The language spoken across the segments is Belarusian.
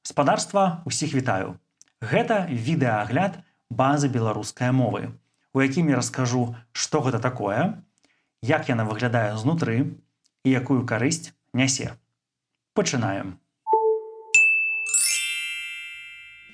Спадарства, усіх вітаю. Гэта відэаагляд базы беларускай мовы, у якім я раскажу, што гэта такое, як яна выглядае знутры і якую карысць нясе. Пачынаем.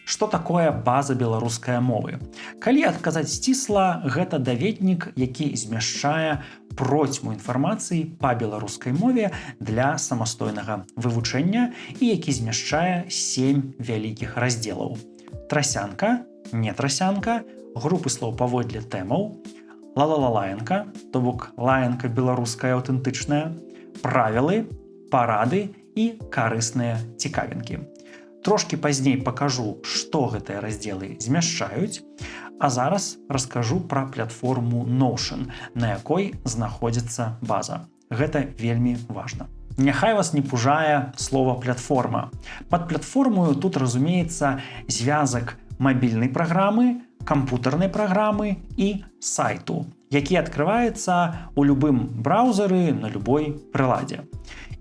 Што такое база беларускай мовы? Калі адказаць сцісла, гэта даведнік, які змяшчае процьму інфармацыі па беларускай мове для самастойнага вывучэння і які змяшчае 7 вялікіх раздзелаў. Трасянка, нетрасянка, групы слоў паводле тэмаў, ла-ла-ла-лаянка, то бок лаянка беларуская аўтэнтычная, правілы, парады і карысныя цікавінкі. Трошкі пазней пакажу, што гэтыя раздзелы змяшчаюць, а зараз раскажу пра платформу Notion, на якой знаходзіцца база. Гэта вельмі важна. Няхай вас не пужае слова платформа. Пад платформою тут разумеецца звязак мабільнай праграмы, кампутарнай праграмы і сайту, які адкрываецца ў любым браўзары на любой прыладзе.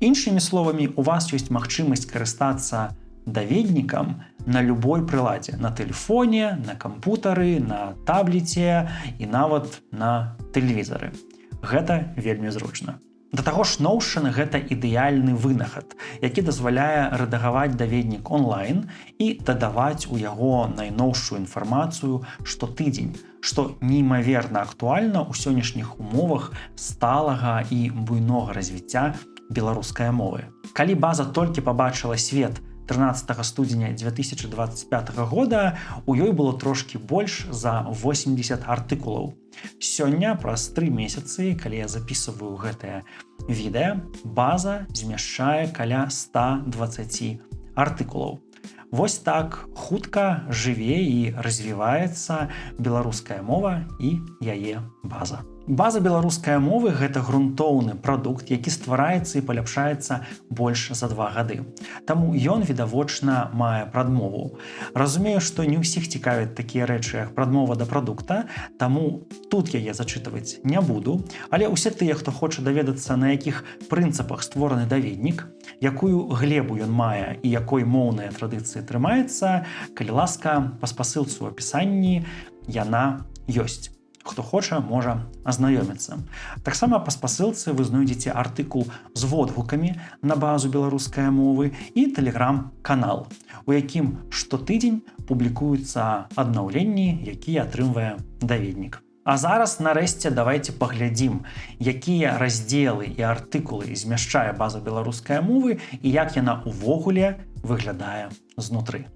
Іншымі словамі, у вас ёсць магчымасць карыстацца даведнікам на любой прыладзе, на тэлефоне, на кампутары, на таблеце і нават на тэлевізары. Гэта вельмі зручна. Да таго ж Notion – гэта ідэальны вынахад, які дазваляе рэдагаваць даведнік онлайн і дадаваць у яго найноўшую інфармацыю штотыдзень, што неймаверна актуальна ў сённяшніх умовах сталага і буйнога развіцця беларускай мовы. Калі база толькі пабачыла свет 13 студзеня 2025 года, у ёй было трошкі больш за 80 артыкулаў. Сёння, праз 3 месяцы, калі я записываю гэтае відэа, база змяшчае каля 120 артыкулаў. Вось так хутка жыве і развіваецца беларуская мова і яе база. База беларускай мовы – гэта грунтоўны прадукт, які ствараецца і паляпшаецца больш за 2 гады. Таму ён, відавочна, мае прадмову. Разумею, што не ўсіх цікавяць такія рэчы, як прадмова да прадукта, таму тут яе зачытваць не буду, але ўсе тыя, хто хоча даведацца, на якіх прынцыпах створаны даведнік, якую глебу ён мае і якой моўныя традыцыі трымаецца, калі ласка, па спасылцы ў апісанні яна ёсць. Хто хоча, можа азнаёміцца. Таксама па спасылцы вы знойдзеце артыкул з водгукамі на базу беларускай мовы і тэлеграм-канал, у якім штотыдзень публікуюцца аднаўленні, якія атрымвае даведнік. А зараз, нарэшце, давайце паглядзім, якія раздзелы і артыкулы змяшчае база беларускай мовы і як яна ўвогуле выглядае знутры.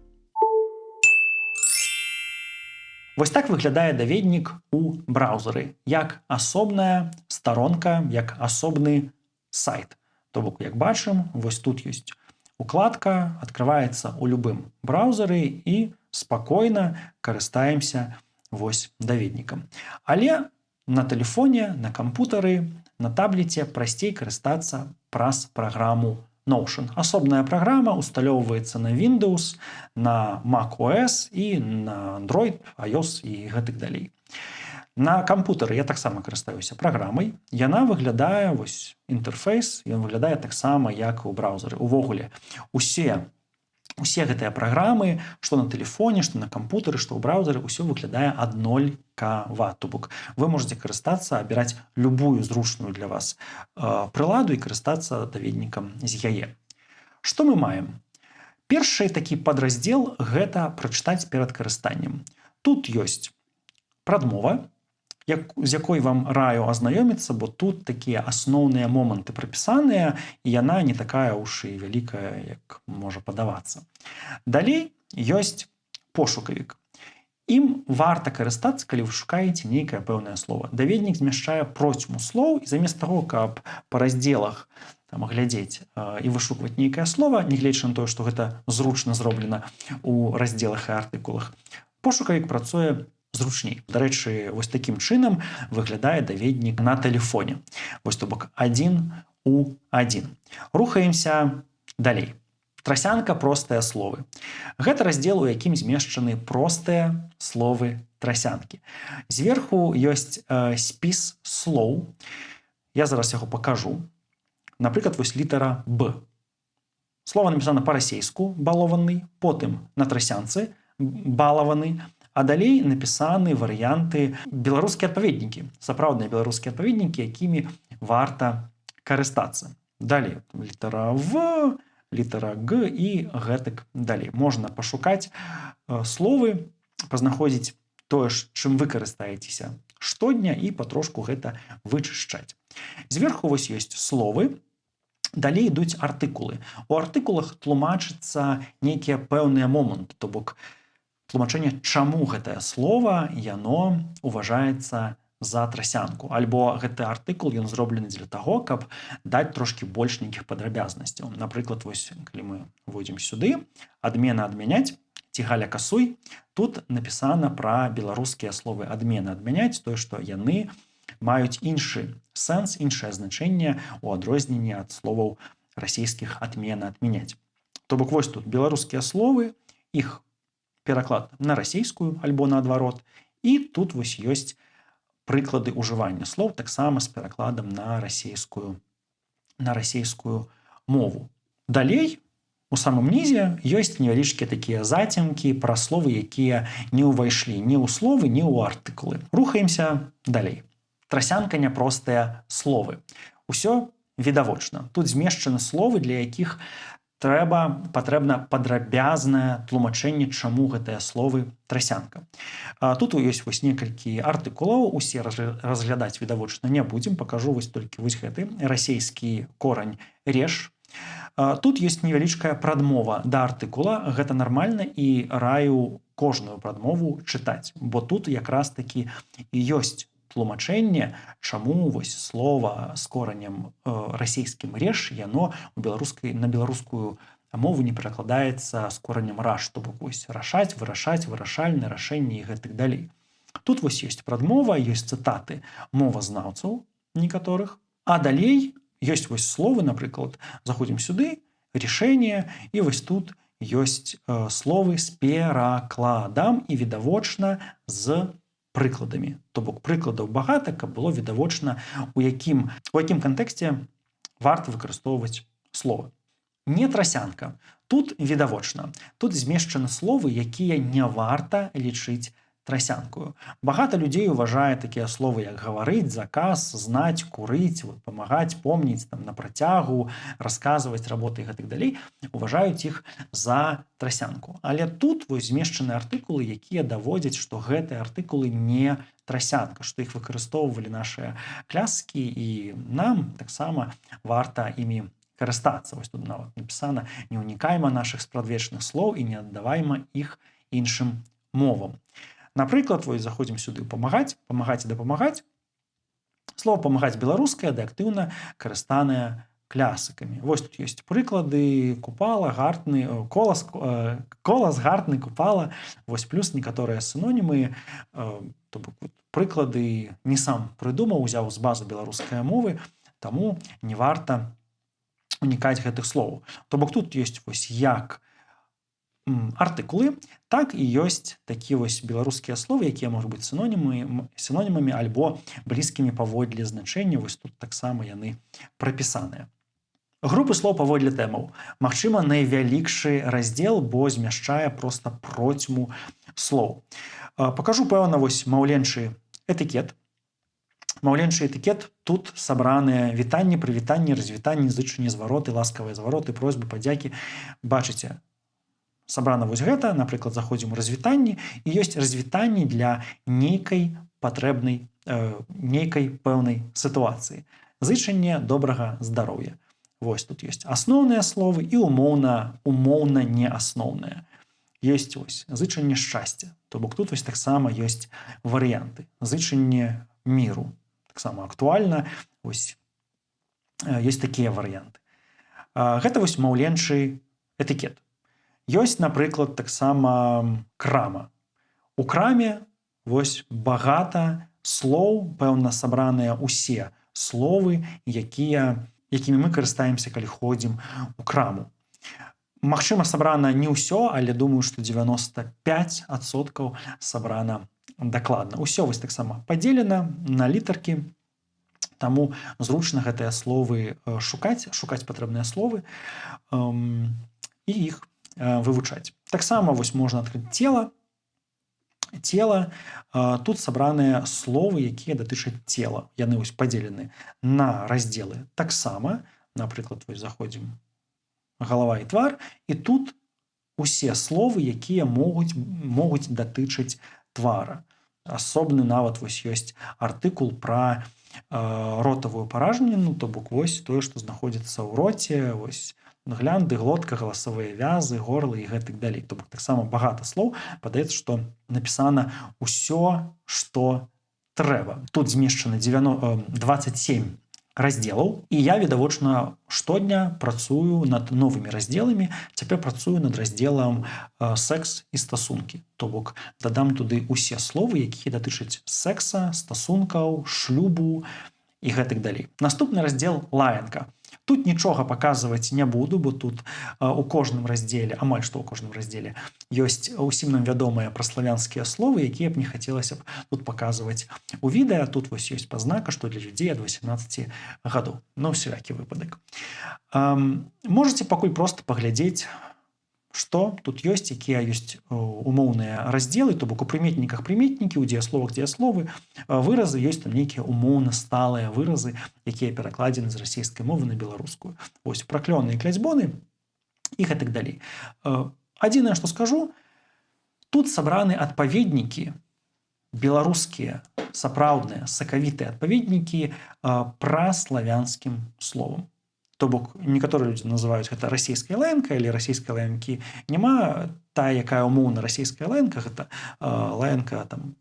Вось так выглядае даведнік у браўзары, як асобная старонка, як асобны сайт. То бок, як бачым, вось тут ёсць укладка, адкрываецца ў любым браўзары і спакойна карыстаемся вось даведнікам. Але на тэлефоне, на кампутары, на таблеце прасцей карыстацца праз праграму Notion. Асобная праграма усталёўваецца на Windows, на macOS і на Android, iOS і гэтак далей. На кампутары я таксама карыстаюся праграмай. Яна выглядае, вось інтэрфейс, ён выглядае таксама, як і ў браўзары. Увогуле, усе гэтыя праграмы, што на тэлефоне, што на кампутары, што ў браўзары, усё выглядае аднолькава. То бок вы можаце карыстацца, абіраць любую зручную для вас прыладу і карыстацца даведнікам з яе. Што мы маем? Першы такі падраздзел – гэта прачытаць перад карыстаннем. Тут ёсць прадмова, з якой вам раю азнаёміцца, бо тут такія асноўныя моманты прапісаныя, і яна не такая ўж і вялікая, як можа падавацца. Далей ёсць пошукавік. Ім варта карыстацца, калі вы шукаеце нейкае пэўнае слово. Даведнік змяшчае процьму слоў, і замест таго, каб па раздзелах глядзець і вышукваць нейкае слово, нягледзячы на тое, што гэта зручна зроблена ў раздзелах і артыкулах, пошукавік працуе зручней. Дарэчы, вось такім чынам выглядае даведнік на тэлефоне. Вось то бок 1 у 1. Рухаемся далей. Трасянка – простыя словы. Гэта раздзел, у якім змешчаны простыя словы трасянкі. Зверху ёсць спіс слоў. Я зараз яго пакажу. Напрыклад, вось літара Б. Слова напісана па-расейску балованы, потым на трасянцы балаваны, а далей напісаны варыянты беларускія адпаведнікі, сапраўдныя беларускія адпаведнікі, якімі варта карыстацца. Далей літара В, літара Г і гэтак далей. Можна пашукаць словы, пазнаходзіць тое, чым вы карыстаецеся штодня і патрошку гэта вычышчаць. Зверху вось ёсць словы, далей ідуць артыкулы. У артыкулах тлумачыцца нейкія пэўныя моманты, то бок тлумачэнне, чаму гэтае слова яно уважаецца за трасянку. Альбо гэты артыкул ён зроблены для таго, каб даць трошкі больш нейкіх падрабязнасцяў. Напрыклад, вось калі мы войдзем сюды, адмена адмяняць ці галя касуй, тут напісана пра беларускія словы адмена адмяняць, тое, што яны маюць іншы сэнс, іншае значэнне ў адрозненні ад словаў расійскіх адмена адмяняць. То бок вось тут беларускія словы, іх пераклад на расійскую альбо наадварот, і тут вось ёсць прыклады ўжывання слоў таксама з перакладам на расійскую мову. Далей у самым нізе ёсць невялічкія такія зацемкі пра словы, якія не ўвайшлі ні ў словы, ні ў артыкулы. Рухаемся далей. Трасянка няпростыя словы. Усё відавочна. Тут змешчаны словы, для якіх патрэбна падрабязнае тлумачэнне, чаму гэтыя словы трасянка. Тут ёсць вось некалькі артыкулаў, усе разглядаць відавочна не будзем, пакажу вось толькі вось гэты расейскі корань реш. Тут ёсць невялічкая прадмова да артыкула, гэта нармальна і раю кожную прадмову чытаць, бо тут якраз такі і ёсць тлумачэнне, чаму вось слова з коранем расійскім реш, яно на беларускую мову не перакладаецца з коранем раш, то бок вось рашаць, вырашаць, вырашальны, рашэнне і гэтак далей. Тут вось ёсць прадмова, ёсць цытаты мовазнаўцаў некаторых, а далей ёсць вось словы, напрыклад, заходзім сюды, рашэнне, і вось тут ёсць словы з перакладам і відавочна з прыкладамі. То бок прыкладаў багата, каб было відавочна, у якім кантэксце варта выкарыстоўваць словы. Не трасянка. Тут відавочна. Тут змешчаны словы, якія не варта лічыць трасянкую. Багата людзей уважае такія словы, як гаварыць, заказ, знаць, курыць, памагаць, помніць, на працягу, расказваць работы і гэтак далей, уважаюць іх за трасянку. Але тут вось змешчаны артыкулы, якія даводзяць, што гэтыя артыкулы не трасянка, што іх выкарыстоўвалі нашыя кляскі, і нам таксама варта імі карыстацца. Вось тут нават напісана: не ўнікайма нашых спрадвечных слоў і не аддавайма іх іншым мовам. Напрыклад, вось заходзім сюды памагаць, памагаць і дапамагаць. Слова памагаць беларускае, ды актыўна карыстанае клясыкамі. Вось тут ёсць прыклады: купала, гартны, колас, гартны, купала. Вось плюс некаторыя сінонімы, то бок прыклады не сам прыдумаў, узяў з базы беларускай мовы, таму не варта унікаць гэтых словаў. То бок тут ёсць вось як артыкулы, так і ёсць такія вось беларускія словы, якія могуць быць сінонімамі альбо блізкімі паводле значэння. Вось тут таксама яны прапісаныя. Групы слоў паводле тэмаў. Магчыма, найвялікшы раздзел, бо змяшчае проста процьму слоў. Пакажу, пэўна, вось маўленчы этыкет. Маўленчы этыкет, тут сабраныя вітанні, прывітанні, развітанні, зычанні, звароты, ласкавыя звароты, просьбы, падзякі. Бачыце, сабрана вось гэта, напрыклад, заходзім у развітанні, і ёсць развітанні для нейкай патрэбнай, нейкай пэўнай сітуацыі. Зычанне добрага здароўя. Вось тут ёсць асноўныя словы і умоўна неасноўныя. Ёсць вось зычанне шчасця, то бок тут вось таксама ёсць варыянты. Зычанне міру, таксама актуальна, вось ёсць такія варыянты. Гэта вось маўленчы этыкет. Ёсць, напрыклад, таксама крама. У краме вось багата слоў, пэўна, сабраныя ўсе словы, якімі мы карыстаемся, калі ходзім у краму. Магчыма, сабрана не ўсё, але думаю, што 95% сабрана дакладна. Усё вось таксама падзелена на літаркі, Таму зручна гэтыя словы шукаць патрэбныя словы і іх вывучаць. Таксама вось можна адкрыць цела. Тут сабраныя словы, якія датычаць цела. Яны вось падзелены на раздзелы таксама. Напрыклад, вось заходзім галава і твар, і тут усе словы, якія могуць датычыць твара. Асобны нават вось ёсць артыкул пра ротавую паражніну, то бок вось тое, што знаходзіцца ў роце, вось глянды, глотка, галасавыя вязы, горла і гэтак далей. То бок таксама багата слоў, падаецца, што напісана ўсё, што трэба. Тут змешчаны 27 раздзелаў, і я відавочна штодня працую над новымі раздзеламі. Цяпер працую над раздзелам секс і стасункі. То бок дадам туды усе словы, якія датычаць секса, стасункаў, шлюбу і гэтак далей. Наступны раздзел лаянка. Тут нічога паказваць не буду, бо тут у кожным раздзеле, амаль што ў кожным раздзеле, ёсць усім нам вядомыя праславянскія словы, якія б не хацелася б тут паказваць у відэа. Тут вось ёсць пазнака, што для людзей ад 18 гадоў. На ўсялякі выпадак. Можаце пакуль проста паглядзець, што тут ёсць, якія ёсць умоўныя раздзелы, то бок у прыметніках прыметнікі, у дзеясловах дзеясловы, выразы, ёсць там нейкія умоўна сталыя выразы, якія перакладзены з расійскай мовы на беларускую. Вось праклёны і кляцьбоны і гэтак далей. Адзінае, што скажу, тут сабраны адпаведнікі, беларускія, сапраўдныя, сакавітыя адпаведнікі праславянскім словам. То бок некаторыя людзі называюць гэта расійская лаянка, але расійскай лаянкі няма. Тая, якая умоўна расійская лаянка, гэта лаянка там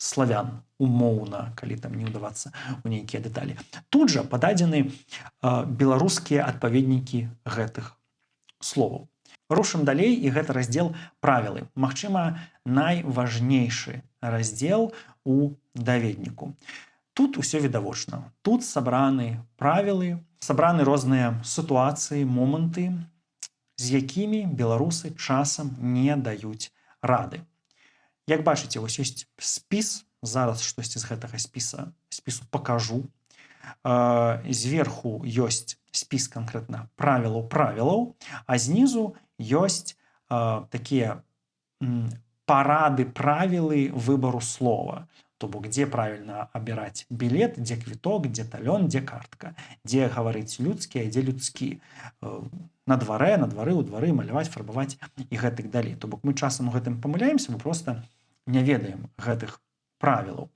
славян, умоўна, калі там не ўдавацца ў нейкія дэталі. Тут жа пададзены беларускія адпаведнікі гэтых словаў. Рушым далей, і гэта раздзел правілы. Магчыма, найважнейшы раздзел у даведніку. Тут усё відавочна. Тут сабраны правілы, сабраны розныя сітуацыі, моманты, з якімі беларусы часам не даюць рады. Як бачыце, вось ёсць спіс, зараз штосьці з гэтага спісу пакажу. Зверху ёсць спіс канкрэтна правілаў, а знізу ёсць такія парады, правілы выбару слова. То бок, дзе правільна абіраць білет, дзе квіток, дзе талён, дзе картка, дзе гаварыць людскі, а дзе людскі. На двары, у двары, маляваць, фарбаваць і гэтак далей. То бок мы часам у гэтым памыляемся, мы проста не ведаем гэтых правілаў.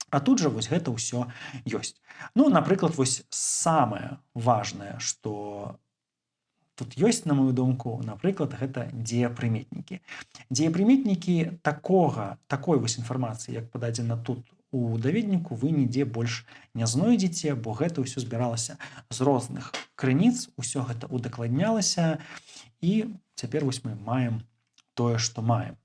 А тут жа вось гэта ўсё ёсць. Ну, напрыклад, вось самае важнае, што тут ёсць, на мою думку, напрыклад, гэта дзеепрыметнікі. Дзеепрыметнікі такой вось інфармацыі, як пададзена тут у даведніку, вы нідзе больш не знойдзеце, бо гэта ўсё збіралася з розных крыніц, усё гэта удакладнялася, і цяпер вось мы маем тое, што маем.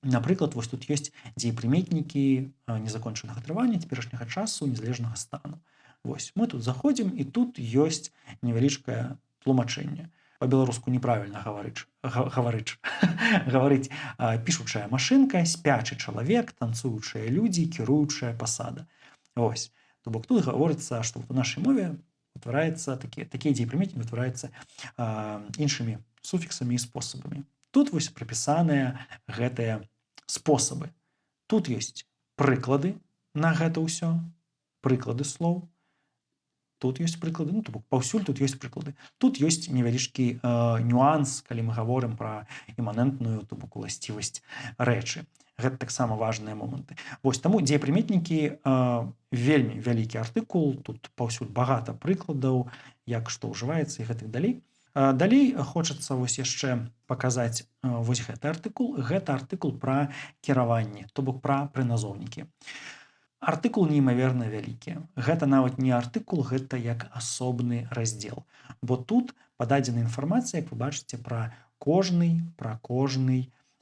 Напрыклад, вось тут ёсць дзеепрыметнікі незакончанага трывання, цяперашняга часу, незалежнага стану. Вось, мы тут заходзім, і тут ёсць невялічкае тлумачэнне. Па-беларуску неправільна гаварыць пішучая машынка, спячы чалавек, танцуючыя людзі, кіруючая пасада. Вось. То бок тут гаворыцца, што у нашай мове утвараецца такія дзеепрыметнікі утвараюцца іншымі суфіксамі і спосабамі. Тут вось прапісаныя гэтыя спосабы. Тут ёсць прыклады на гэта ўсё, прыклады слоў. Тут ёсць прыклады, то бок паўсюль тут ёсць прыклады. Тут ёсць невялічкі нюанс, калі мы гаворым пра іманентную, то бок уласцівасць рэчы. Гэта таксама важныя моманты. Вось таму дзеепрыметнікі вельмі вялікі артыкул, тут паўсюль багата прыкладаў, як што ўжываецца і гэтак далей. Далей хочацца вось яшчэ паказаць вось гэты артыкул. Гэта артыкул пра кіраванне, то бок пра прыназоўнікі. Артыкул неймаверна вялікі. Гэта нават не артыкул, гэта як асобны раздзел. Бо тут пададзена інфармацыя, як вы бачыце, пра кожны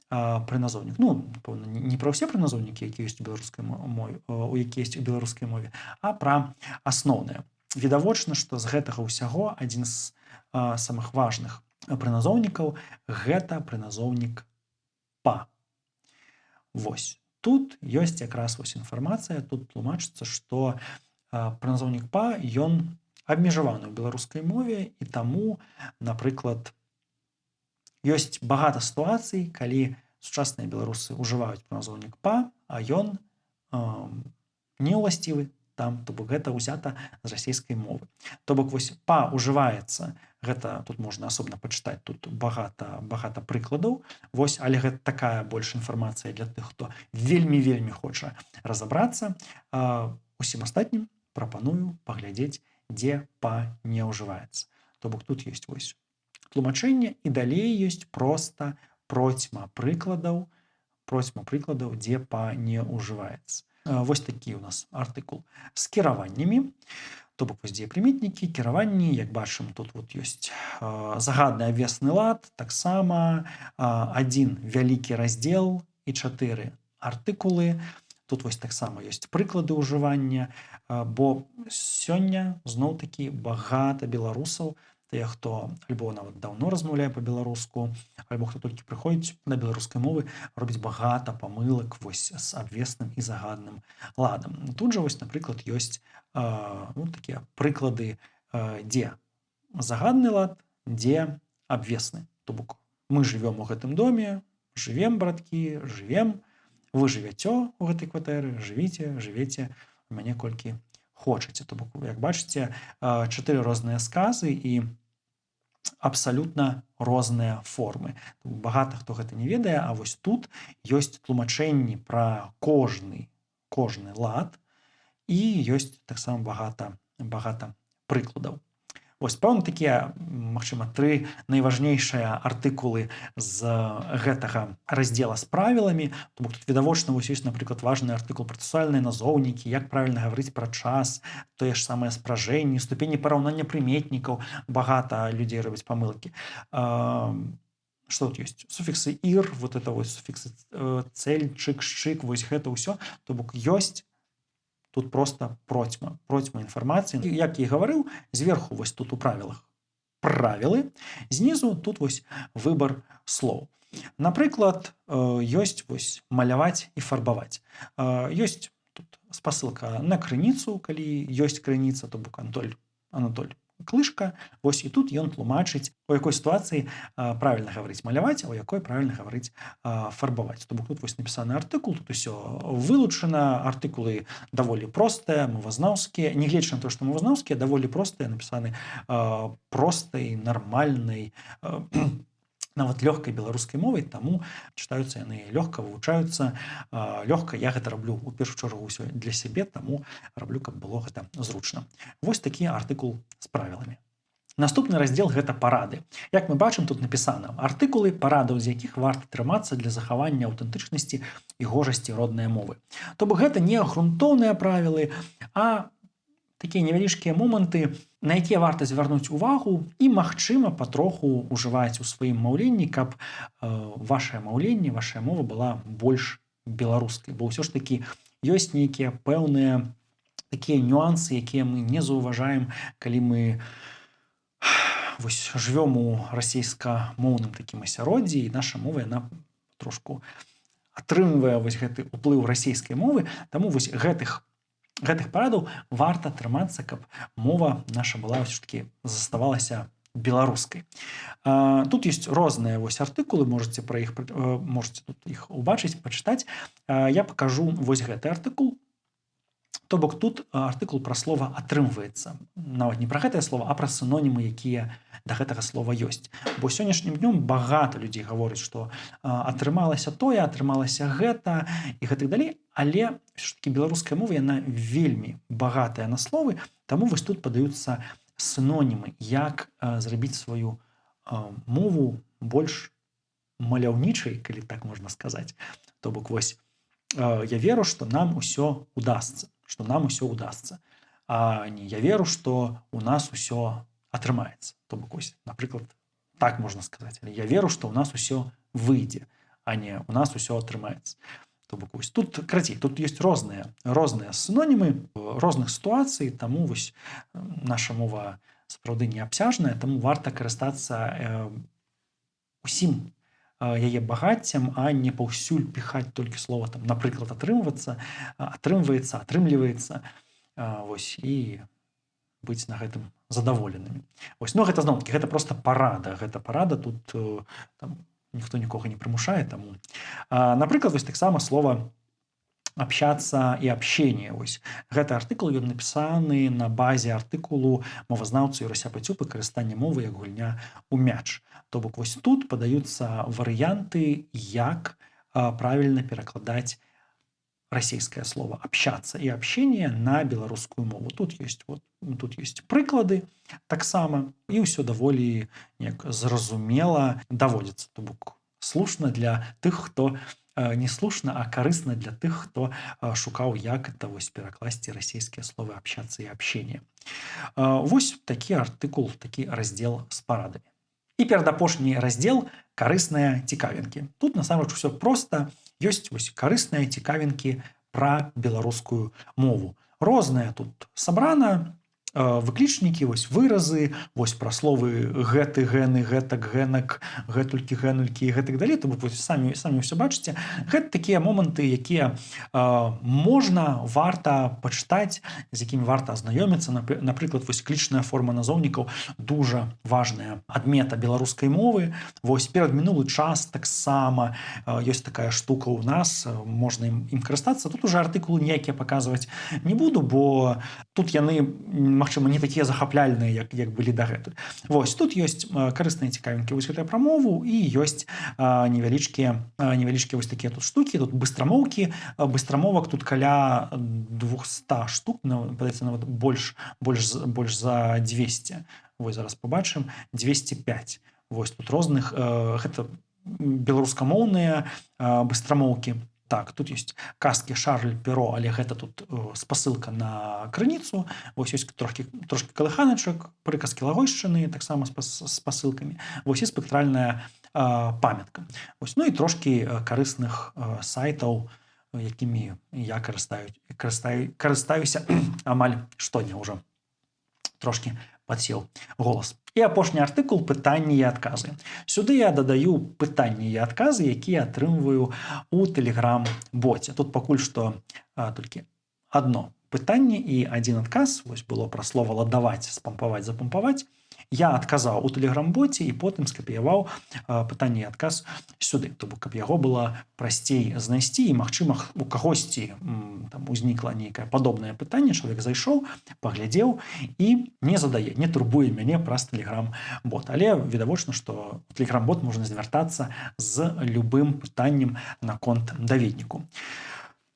прыназоўнік. Ну, напэўна, не пра ўсе прыназоўнікі, якія ёсць у беларускай мове, а пра асноўныя. Відавочна, што з гэтага ўсяго адзін з самых важных прыназоўнікаў гэта прыназоўнік па. Вось. Тут ёсць якраз вось інфармацыя, тут тлумачыцца, што прыназоўнік па ён абмежаваны ў беларускай мове, і таму, напрыклад, ёсць багата сітуацый, калі сучасныя беларусы ўжываюць прыназоўнік па, а ён не ўласцівы там, то бок гэта ўзята з расійскай мовы. То бок вось па ўжываецца, гэта тут можна асобна пачытаць, тут багата прыкладаў. Вось, але гэта такая больш інфармацыя для тых, хто вельмі хоча разабрацца. Усім астатнім прапаную паглядзець, дзе па не ўжываецца. То бок тут ёсць вось тлумачэнне, і далей ёсць проста процьма прыкладаў, дзе па не ўжываецца. Вось такі у нас артыкул з кіраваннямі, то бок вось дзеепрыметнікі, кіраванні, як бачым, тут вот ёсць загадны абвесны лад, таксама адзін вялікі раздзел і 4 артыкулы. Тут вось таксама ёсць прыклады ўжывання, бо сёння зноў-такі багата беларусаў, тыя, хто альбо нават даўно размаўляе па-беларуску, альбо хто толькі прыходзіць на беларускай мовы, робіць багата памылак вось з абвесным і загадным ладам. Тут жа вось, напрыклад, ёсць такія прыклады, дзе загадны лад, дзе абвесны. То бок мы жывём у гэтым доме, жывем, браткі, жывем, вы жывяцё ў гэтай кватэры, жывеце у мяне колькі хочаце. То бок, як бачыце, 4 розныя сказы і абсалютна розныя формы. Багата хто гэта не ведае, а вось тут ёсць тлумачэнні пра кожны лад, і ёсць таксама багата прыкладаў. Вось, пэўна, такія, магчыма, 3 найважнейшыя артыкулы з гэтага раздзела з правіламі. То бок тут відавочна вось ёсць, напрыклад, важны артыкул працэсуальныя назоўнікі, як правільна гаварыць пра час, тое ж самае спражэнні, ступені параўнання прыметнікаў. Багата людзей робяць памылкі. Што тут ёсць? Суфіксы ір, вот это вось суфіксы цэль, чык, шчык, вось гэта ўсё. То бок ёсць тут проста процьма інфармацыі. Як я і гаварыў, зверху вось тут у правілах правілы, знізу тут вось выбар слоў. Напрыклад, ёсць вось маляваць і фарбаваць. Ёсць тут спасылка на крыніцу, калі ёсць крыніца, то бок Анатоль Клышка. Вось, і тут ён тлумачыць, у якой сітуацыі правільна гаварыць маляваць, а у якой правільна гаварыць фарбаваць. То бок тут вось напісаны артыкул, тут усё вылучана, артыкулы даволі простыя, мовазнаўскія, нягледзячы на то, што мовазнаўскія даволі простыя, напісаны простай, нармальнай, нават лёгкай беларускай мовай, таму чытаюцца яны лёгка, вывучаюцца лёгка. Я гэта раблю у першую чаргу ўсё для сябе, таму раблю, каб было гэта зручна. Вось такі артыкул з правіламі. Наступны раздзел – гэта парады. Як мы бачым, тут напісана артыкулы, парадаў з якіх варта трымацца для захавання аўтэнтычнасці і гожасці роднай мовы. То бок гэта не грунтоўныя правілы, а такія невялічкія моманты, на якія варта звярнуць увагу і, магчыма, патроху ўжываць у сваім маўленні, каб вашае маўленне, вашая мова была больш беларускай. Бо ўсё ж такі ёсць нейкія пэўныя такія нюансы, якія мы не заўважаем, калі мы вось жывём у расійскамоўным такім асяроддзі, і наша мова, яна трошку атрымвае вось гэты ўплыў расійскай мовы. Таму вось гэтых парадаў варта трымацца, каб мова наша была ўсё-такі заставалася беларускай. Тут ёсць розныя вось артыкулы, можаце тут іх убачыць, пачытаць. Я пакажу вось гэты артыкул. То бок тут артыкул пра слова атрымваецца. Нават не пра гэтае слова, а пра сінонімы, якія да гэтага слова ёсць. Бо сённяшнім днём багата людзей гаворыць, што атрымалася тое, атрымалася гэта і гэтак далей. Але ўсё-такі беларуская мова, яна вельмі багатая на словы, таму вось тут падаюцца сінонімы, як зрабіць сваю мову больш маляўнічай, калі так можна сказаць. То бок вось я веру, што нам усё удасца, а не я веру, што у нас усё атрымаецца. То бок вось, напрыклад, так можна сказаць. Але я веру, што у нас усё выйдзе, а не у нас усё атрымаецца. То бок вось тут крацей, тут ёсць розныя сінонімы розных сітуацый, таму вось наша мова сапраўды неабсяжная, таму варта карыстацца усім яе багаццем, а не паўсюль піхаць толькі слова, там, напрыклад, атрымваецца, атрымліваецца. вось і быць на гэтым задаволенымі. Вось, ну гэта зноў-такі гэта проста парада. Гэта парада, тут там ніхто нікога не прымушае, таму. Напрыклад, вось таксама слова общаться и общение. Вось гэты артыкул ён напісаны на базе артыкулу мовазнаўцы Юрася Пацюпы «Карыстанне мовы як гульня ў мяч». То бок вось тут падаюцца варыянты, як правільна перакладаць расійскае слово «общаться» и «общение» на беларускую мову. Тут ёсць прыклады таксама, і ўсё даволі неяк зразумела даводзіцца. То бок слушна для тых, хто не слушна, а карысна для тых, хто шукаў, як это вось перакласці расійскія словы «общаться» и «общение». Вось такі артыкул, такі раздзел з парадамі. І перадапошні раздзел «Карысныя цікавінкі». Тут насамрэч усё проста. Ёсць вось карысныя цікавінкі пра беларускую мову. Розныя тут сабрана, выклічнікі, вось выразы, вось пра словы гэты, гэны, гэтак, гэнак, гэтулькі, гэнулькі і гэтак далей. То бок вось самі ўсё бачыце. Гэта такія моманты, якія можна, варта пачытаць, з якімі варта азнаёміцца. Напрыклад, вось клічная форма назоўнікаў дужа важная адмета беларускай мовы. Вось перадмінулы час таксама ёсць такая штука ў нас, можна ім карыстацца. Тут уже артыкулы ніякія паказваць не буду, бо тут яны магчыма, не такія захапляльныя, як былі дагэтуль. Вось, тут ёсць карысныя цікавінкі вось гэтая пра мову, і ёсць невялічкія вось такія тут штукі, тут быстрамоўкі. Быстрамовак тут каля 200 штук, падаецца, нават больш за 200. Вось зараз побачым, 205. Вось тут розных, гэта беларускамоўныя быстрамоўкі. Так, тут ёсць казкі Шарль Перо, але гэта тут спасылка на крыніцу. Вось ёсць трошкі калыханачак, прыказкі Лагойшчыны, таксама з спасылкамі. Вось і спектральная памятка. Вось, ну і трошкі карысных сайтаў, якімі я карыстаюся амаль штодня ўжо. Трошкі падсеў голас. І апошні артыкул «Пытанні і адказы». Сюды я дадаю пытанні і адказы, якія атрымваю у Telegram-боце. Тут пакуль што толькі адно пытанне і адзін адказ. Вось было пра слова «ладаваць», «спампаваць», «запампаваць». Я адказаў у Telegram-боце і потым скапіяваў пытанне і адказ сюды. То бок, каб яго было прасцей знайсці, і, магчыма, у кагосьці там узнікла нейкае падобнае пытанне, чалавек зайшоў, паглядзеў і не задае, не турбуе мяне праз Telegram-бот. Але відавочна, што у Telegram-бот можна звяртацца з любым пытаннем наконт даведніку.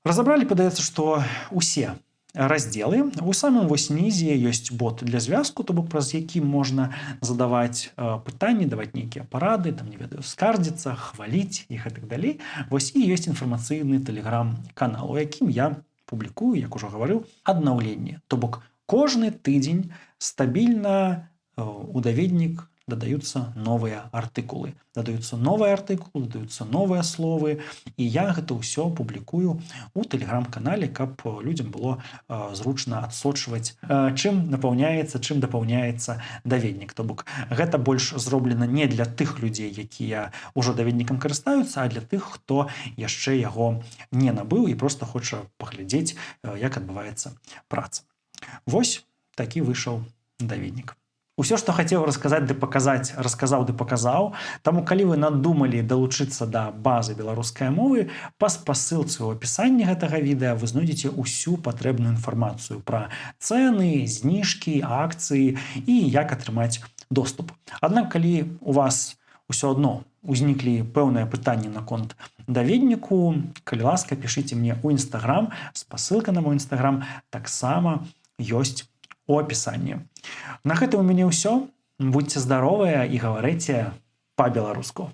Разабралі, падаецца, што усе раздзелы. У самым вось нізе ёсць бот для звязку, то бок праз які можна задаваць пытанні, даваць нейкія парады, там, не ведаю, скардзіцца, хваліць і гэтак далей. Вось і ёсць інфармацыйны Telegram-канал, у якім я публікую, як ужо гаварыў, аднаўленне. То бок кожны тыдзень стабільна у даведнік дадаюцца новыя артыкулы. Дадаюцца новыя артыкулы, дадаюцца новыя словы, і я гэта ўсё публікую у Telegram-канале, каб людзям было зручна адсочваць, чым дапаўняецца даведнік. То бок гэта больш зроблена не для тых людзей, якія ўжо даведнікам карыстаюцца, а для тых, хто яшчэ яго не набыў і проста хоча паглядзець, як адбываецца праца. Вось такі выйшаў даведнік. Усё, што хацеў расказаць ды паказаць, расказаў ды паказаў. Таму, калі вы надумалі далучыцца да базы беларускай мовы, па спасылцы ў апісанні гэтага відэа вы знойдзеце ўсю патрэбную інфармацыю пра цэны, зніжкі, акцыі і як атрымаць доступ. Аднак, калі у вас усё адно узніклі пэўныя пытанні наконт даведніку, калі ласка, пішыце мне ў Instagram, спасылка на мой Instagram таксама ёсць у апісанні. На гэтым у мяне ўсё. Будзьце здаровыя і гаварыце па-беларуску.